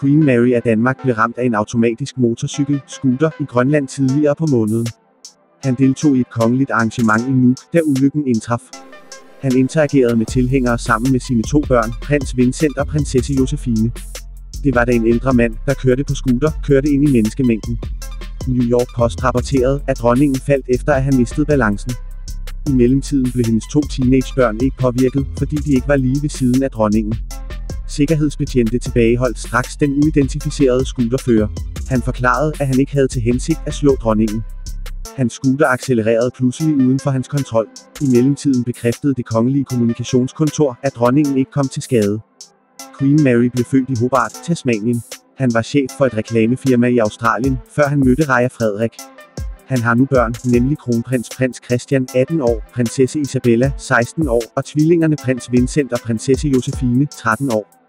Queen Mary af Danmark blev ramt af en automatisk motorcykel-scooter i Grønland tidligere på måneden. Han deltog i et kongeligt arrangement i Nuuk, da ulykken indtraf. Han interagerede med tilhængere sammen med sine 2 børn, prins Vincent og prinsesse Josephine. Det var da en ældre mand, der kørte på scooter, kørte ind i menneskemængden. New York Post rapporterede, at dronningen faldt efter at have mistet balancen. I mellemtiden blev hendes 2 teenagebørn ikke påvirket, fordi de ikke var lige ved siden af dronningen. Sikkerhedsbetjente tilbageholdt straks den uidentificerede scooterfører. Han forklarede, at han ikke havde til hensigt at slå dronningen. Hans scooter accelererede pludselig uden for hans kontrol. I mellemtiden bekræftede det kongelige kommunikationskontor, at dronningen ikke kom til skade. Queen Mary blev født i Hobart, Tasmanien. Han var chef for et reklamefirma i Australien, før han mødte Raja Frederik. Han har nu børn, nemlig kronprins Prins Christian, 18 år, prinsesse Isabella, 16 år, og tvillingerne prins Vincent og prinsesse Josephine, 13 år.